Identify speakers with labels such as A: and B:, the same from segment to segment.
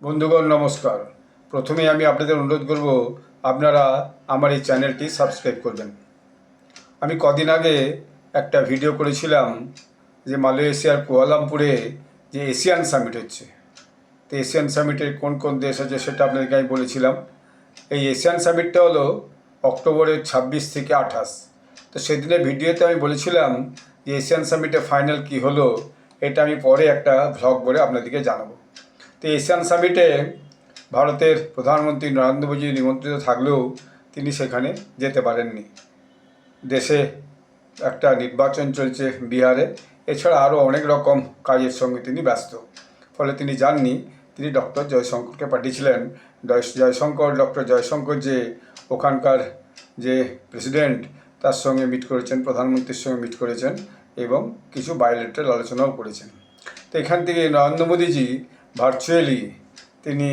A: বন্ধুগণ নমস্কার। প্রথমেই আমি আপনাদের অনুরোধ করব আপনারা আমার এই চ্যানেলটি সাবস্ক্রাইব করবেন। আমি কদিন আগে একটা ভিডিও করেছিলাম যে মালয়েশিয়ার কুয়ালালামপুরে যে এশিয়ান সামিট হচ্ছে, তো এশিয়ান সামিটের কোন কোন দেশ আছে সেটা আপনাদেরকে আমি বলেছিলাম। এই এশিয়ান সামিটটা হলো অক্টোবরের 26 থেকে 28। তো সেদিনের ভিডিওতে আমি বলেছিলাম যে এশিয়ান সামিটে ফাইনাল কী হলো এটা আমি পরে একটা ভ্লগ করে আপনাদেরকে জানাবো। তো এশিয়ান সামিটে ভারতের প্রধানমন্ত্রী নরেন্দ্র মোদী নিমন্ত্রিত থাকলেও তিনি সেখানে যেতে পারেননি। দেশে একটা নির্বাচন চলছে বিহারে, এছাড়া আরও অনেক রকম কাজের সঙ্গে তিনি ব্যস্ত, ফলে তিনি যাননি। তিনি ডক্টর জয়শঙ্করকে পাঠিয়েছিলেন। ডক্টর জয়শঙ্কর যে ওখানকার যে প্রেসিডেন্ট তার সঙ্গে মিট করেছেন, প্রধানমন্ত্রীর সঙ্গে মিট করেছেন এবং কিছু বায়োলেটারাল আলোচনাও করেছেন। তো এখান থেকে নরেন্দ্র মোদীজি ভার্চুয়ালি তিনি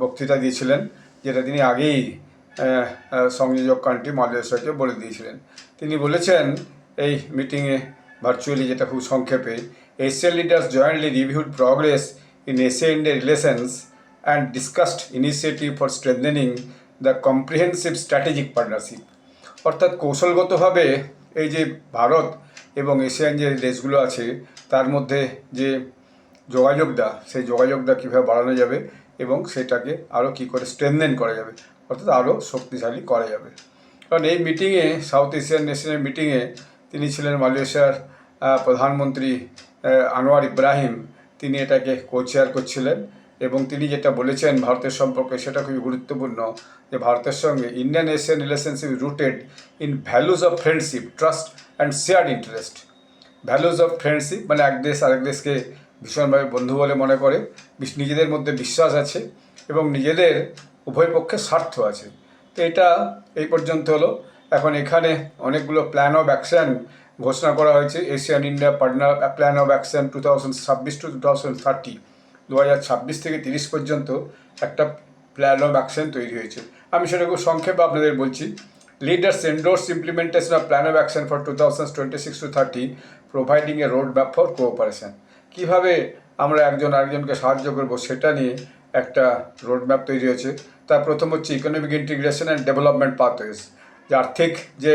A: বক্তৃতা দিয়েছিলেন, যেটা তিনি আগেই সংযোজক কান্ট্রি মালয়েশিয়াকে বলে দিয়েছিলেন। তিনি বলেছেন এই মিটিংয়ে ভার্চুয়ালি, যেটা খুব সংক্ষেপে, Asian leaders jointly reviewed progress in Asia India relations and discussed initiative for strengthening the comprehensive strategic partnership. অর্থাৎ কৌশলগতভাবে এই যে ভারত এবং এশিয়ান যে দেশগুলো আছে তার মধ্যে যে যোগাযোগটা, সেই যোগাযোগটা কীভাবে বাড়ানো যাবে এবং সেটাকে আরও কী করে স্ট্রেংথেন করা যাবে, অর্থাৎ আরও শক্তিশালী করা যাবে। কারণ এই মিটিংয়ে, সাউথ এশিয়ান নেশনের মিটিংয়ে, তিনি ছিলেন মালয়েশিয়ার প্রধানমন্ত্রী আনোয়ার ইব্রাহিম। তিনি এটাকে কোচেয়ার করছিলেন এবং তিনি যেটা বলেছেন ভারতের সম্পর্কে সেটা খুবই গুরুত্বপূর্ণ, যে ভারতের সঙ্গে Indian Asian relationship rooted in values of friendship, trust and shared interest. Values of friendship মানে এক দেশ আরেক দেশকে ভীষণভাবে বন্ধু বলে মনে করে, নিজেদের মধ্যে বিশ্বাস আছে এবং নিজেদের উভয় পক্ষে স্বার্থ আছে। তো এটা এই পর্যন্ত হলো। এখন এখানে অনেকগুলো প্ল্যান অফ অ্যাকশন ঘোষণা করা হয়েছে। Asian India partner plan of action 2026 to 2030, 2026 থেকে 30 পর্যন্ত একটা প্ল্যান অফ অ্যাকশন তৈরি হয়েছে। আমি সেটা খুব সংক্ষেপে আপনাদের বলছি। Leaders endorse implementation of plan of action for 2026 to 30, providing A road map for cooperation. কীভাবে আমরা একজন আরেকজনকে সাহায্য করব সেটা নিয়ে একটা রোড ম্যাপ তৈরি হয়েছে। তার প্রথম হচ্ছে economic integration and development pathways, যে আর্থিক যে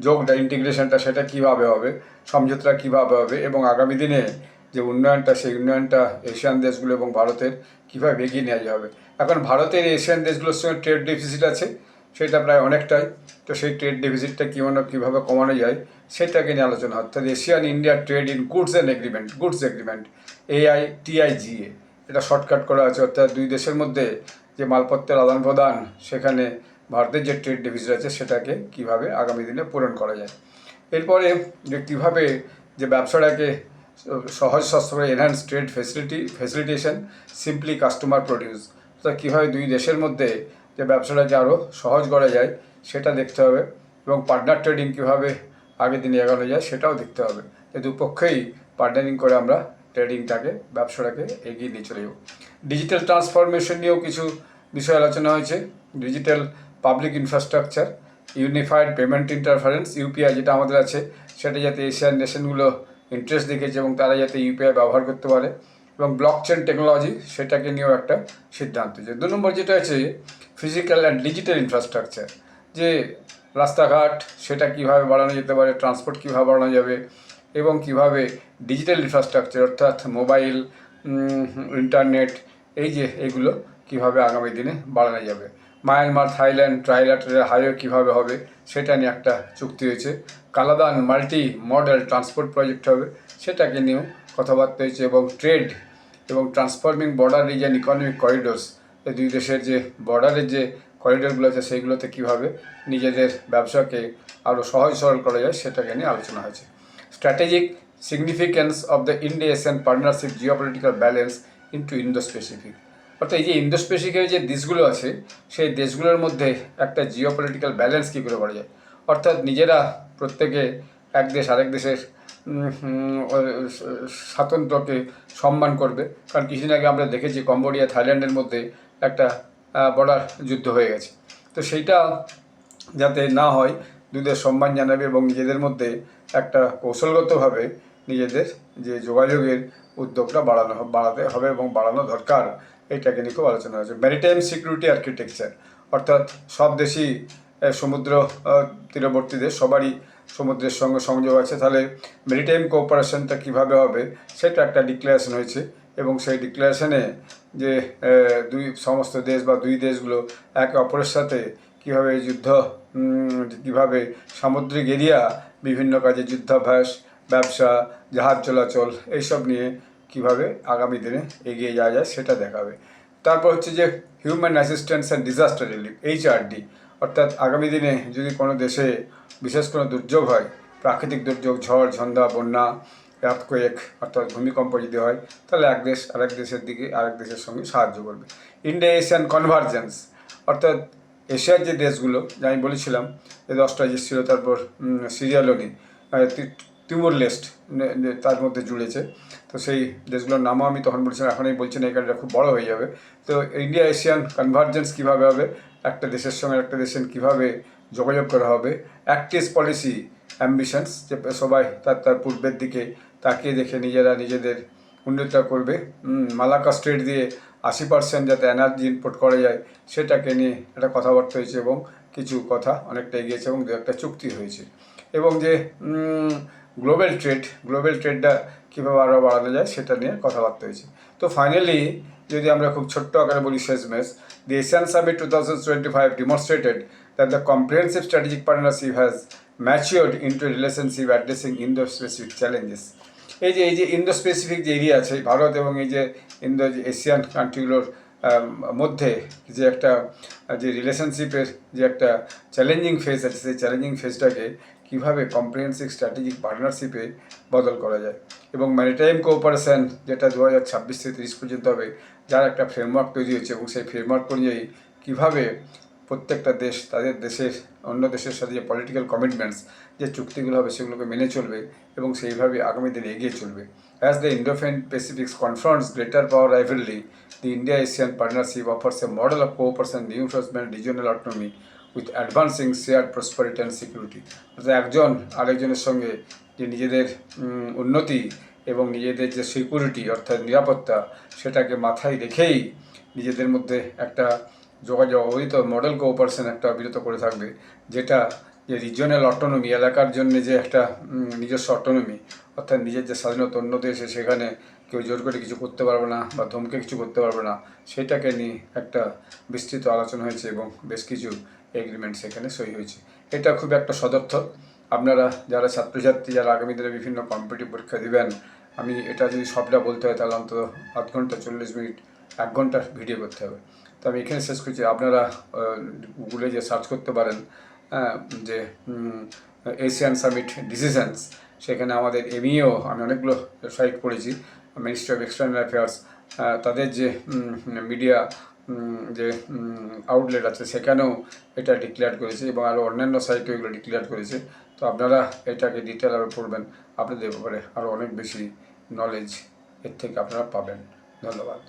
A: যোগটা, ইন্টিগ্রেশনটা, সেটা কীভাবে হবে, সমঝোতা কীভাবে হবে এবং আগামী দিনে যে উন্নয়নটা, সেই উন্নয়নটা এশিয়ান দেশগুলো এবং ভারতের কীভাবে এগিয়ে নেওয়া যাবে। এখন ভারতের এশিয়ান দেশগুলোর সঙ্গে ট্রেড ডেফিসিট আছে, সেটা প্রায় অনেকটাই। তো সেই ট্রেড ডেফিসিটটা কীভাবে কমানো যায় সেটাকে নিয়ে আলোচনা হয়। অর্থাৎ Asian India trade in goods agreement AITIGA, এটা শর্টকাট করা আছে। অর্থাৎ দুই দেশের মধ্যে যে মালপত্রের আদান প্রদান, সেখানে ভারতের যে ট্রেড ডেফিসিট আছে সেটাকে কীভাবে আগামী দিনে পূরণ করা যায়। এরপরে যে কীভাবে যে ব্যবসাটাকে সহজ সস্তা করে enhance trade facilitation simply customer produce, অর্থাৎ কীভাবে দুই দেশের মধ্যে যে ব্যবসাটাকে আরও সহজ করা যায় সেটা দেখতে হবে এবং পার্টনার ট্রেডিং কীভাবে আগের দিনে এগোনো যায় সেটাও দেখতে হবে। যে দুপক্ষেই পার্টনারিং করে আমরা ট্রেডিংটাকে, ব্যবসাটাকে এগিয়ে নিয়ে চলে যাব। ডিজিটাল ট্রান্সফরমেশন নিয়েও কিছু বিষয় আলোচনা হয়েছে। Digital public infrastructure, unified payment interference UPI যেটা আমাদের আছে, সেটা যাতে এশিয়ান নেশনগুলো ইন্টারেস্ট দেখেছে এবং তারা যাতে UPI ব্যবহার করতে পারে, এবং ব্লকচেন টেকনোলজি সেটাকে নিয়েও একটা সিদ্ধান্ত। যে 2 নম্বর যেটা আছে ফিজিক্যাল অ্যান্ড ডিজিটাল ইনফ্রাস্ট্রাকচার, যে রাস্তাঘাট সেটা কীভাবে বাড়ানো যেতে পারে, ট্রান্সপোর্ট কীভাবে বাড়ানো যাবে এবং কীভাবে ডিজিটাল ইনফ্রাস্ট্রাকচার অর্থাৎ মোবাইল, ইন্টারনেট, এইগুলো কীভাবে আগামী দিনে বাড়ানো যাবে। মায়ানমার থাইল্যান্ড ট্রাইল্যাটারাল হাইওয়ে কীভাবে হবে সেটা নিয়ে একটা চুক্তি হয়েছে। Kaladan multi model transport project হবে, সেটাকে নিয়েও কথাবার্তা হয়েছে। এবং ট্রেড এবং transforming border reason economic corridors, এই দুই দেশের যে বর্ডারের যে করিডোরগুলো আছে সেইগুলোতে কীভাবে নিজেদের ব্যবসাকে আরও সহজ সরল করা যায় সেটাকে নিয়ে আলোচনা হয়েছে। Strategic significance of the India Asian partnership geopolitical balance into Indo specific, অর্থাৎ এই যে ইন্দো স্পেসিফিকের যে দেশগুলো আছে সেই দেশগুলোর মধ্যে একটা জিওপলিটিক্যাল ব্যালেন্স কী করে করা যায়। অর্থাৎ নিজেরা প্রত্যেকে এক দেশ আরেক দেশের স্বাতন্ত্র্যকে সম্মান করবে। কারণ কিছুদিন আগে আমরা দেখেছি কম্বোডিয়া থাইল্যান্ডের মধ্যে একটা বর্ডার যুদ্ধ হয়ে গেছে। তো সেইটা যাতে না হয়, দুদের সম্মান জানাবে এবং নিজেদের মধ্যে একটা কৌশলগতভাবে নিজেদের যে যোগাযোগের উদ্যোগটা বাড়াতে হবে এবং বাড়ানো দরকার, এইটাকে নিয়ে খুব আলোচনা হয়েছে। ম্যারিটাইম সিকিউরিটি আর্কিটেকচার, অর্থাৎ সব দেশই সমুদ্র তীরবর্তী দেশ, সবারই সমুদ্রের সঙ্গে সংযোগ আছে, তাহলে ম্যারিটাইম কোঅপারেশনটা কীভাবে হবে সেটা একটা ডিক্লারেশন হয়েছে। এবং সেই ডিক্লারেশনে যে সমস্ত দেশ বা দুই দেশগুলো একে অপরের সাথে কীভাবে কীভাবে সামুদ্রিক এরিয়া বিভিন্ন কাজে যুদ্ধাভ্যাস, ব্যবসা, জাহাজ চলাচল এইসব নিয়ে কীভাবে আগামী দিনে এগিয়ে যাওয়া যায় সেটা দেখাবে। তারপর হচ্ছে যে human assistance and disaster relief, HRD, অর্থাৎ আগামী দিনে যদি কোনো দেশে বিশেষ কোনো দুর্যোগ হয়, প্রাকৃতিক দুর্যোগ, ঝড় ঝঞ্ঝা, বন্যা, আর্থকোয়েক অর্থাৎ ভূমিকম্প যদি হয়, তাহলে এক দেশ আরেক দেশের সঙ্গে সাহায্য করবে। ইন্ডিয়া এশিয়ান কনভার্জেন্স, অর্থাৎ এশিয়ার যে দেশগুলো আমি বলেছিলাম যে 10টা দেশ ছিল, তারপর সিরিয়ালনি, তিমুর লেস্ট তার মধ্যে জুড়েছে, তো সেই দেশগুলোর নামও আমি তখন বলছিলাম, এখন আমি বলছি না, এখানে খুব বড় হয়ে যাবে। তো ইন্ডিয়া এশিয়ান কনভার্জেন্স কীভাবে হবে, একটা দেশের সঙ্গে একটা দেশের কীভাবে যোগাযোগ করা হবে, অ্যাক্টিভ পলিসি অ্যাম্বিশনস, যে সবাই তার পূর্বের দিকে তাকিয়ে দেখে নিজেদের উন্নতিটা করবে। মালাক্কা স্ট্রেট দিয়ে 80% যাতে এনার্জি ইম্পোর্ট করা যায় সেটাকে নিয়ে একটা কথাবার্তা হয়েছে এবং কিছু কথা অনেকটা এগিয়েছে এবং দু একটা চুক্তি হয়েছে। এবং যে গ্লোবাল ট্রেডটা কীভাবে আরও বাড়ানো যায় সেটা নিয়ে কথাবার্তা হয়েছে। তো ফাইনালি যদি আমরা খুব ছোট্ট আকারে বলি শেষমেশ, দি Asian summit 2025 demonstrated that the comprehensive strategic partnership has matured into a relationship addressing Indo-Pacific challenges. এই যে ইন্দো স্পেসিফিক যে এরিয়া আছে, ভারত এবং এই যে এশিয়ান কান্ট্রিগুলোর মধ্যে যে একটা যে রিলেশনশিপের যে একটা চ্যালেঞ্জিং ফেজ আছে, সেই চ্যালেঞ্জিং ফেজটাকে কীভাবে কম্প্রিহেন্সিভ স্ট্র্যাটেজিক পার্টনারশিপে বদল করা যায়। এবং ম্যারিটাইম কোঅপারেশন যেটা 2026 থেকে 30 পর্যন্ত হবে, যার একটা ফ্রেমওয়ার্ক তৈরি হচ্ছে, এবং সেই ফ্রেমওয়ার্ক অনুযায়ী কীভাবে প্রত্যেকটা দেশ তাদের দেশের অন্য দেশের সাথে যে পলিটিক্যাল কমিটমেন্টস, যে চুক্তিগুলো হবে সেগুলোকে মেনে চলবে এবং সেইভাবে আগামী দিনে এগিয়ে চলবে। As the Indo-Pacific confronts greater power rivalry, the India-ASEAN partnership offers a model of cooperation, reinforcement, regional autonomy with advancing shared prosperity and security. অর্থাৎ একজন আরেকজনের সঙ্গে যে নিজেদের উন্নতি এবং নিজেদের যে সিকিউরিটি অর্থাৎ নিরাপত্তা, সেটাকে মাথায় রেখেই নিজেদের মধ্যে একটা যোগাযোগ অবহিত মডেল কোঅপারেশন একটা বিরত করে থাকবে, যেটা যে রিজিওনাল অটোনমি, এলাকার জন্য যে একটা নিজস্ব অটোনমি, অর্থাৎ নিজের যে স্বাধীনতা, অন্য দেশে সেখানে কেউ জোর করে কিছু করতে পারবে না বা ধমকে কিছু করতে পারবে না, সেটাকে নিয়ে একটা বিস্তৃত আলোচনা হয়েছে এবং বেশ কিছু এগ্রিমেন্ট সেখানে সই হয়েছে। এটা খুব একটা সদর্থক। আপনারা যারা ছাত্রছাত্রী, যারা আগামী দিনে বিভিন্ন কম্পিটিটিভ পরীক্ষা দেবেন, আমি এটা যদি সবটা বলতে হয় তাহলে অন্তত 8 ঘন্টা 40 মিনিট 1 ঘন্টার ভিডিও করতে হবে। তো আমি এখানে শেষ করছি। আপনারা গুগলে যে সার্চ করতে পারেন যে এশিয়ান সামিট ডিসিশনস, সেখানে আমাদের এমইও আমি অনেকগুলো সাইট পড়েছি, মিনিস্ট্রি অফ এক্সটার্নাল অ্যাফেয়ার্স, তাদের যে মিডিয়া যে আউটলেট আছে সেখানেও এটা ডিক্লেয়ার করেছে এবং আরও অন্যান্য সাইটেও এগুলো ডিক্লেয়ার করেছে। তো আপনারা এটাকে ডিটেল আরও পড়বেন, আপনাদের ব্যাপারে আরও অনেক বেশি নলেজ এর থেকে আপনারা পাবেন। ধন্যবাদ।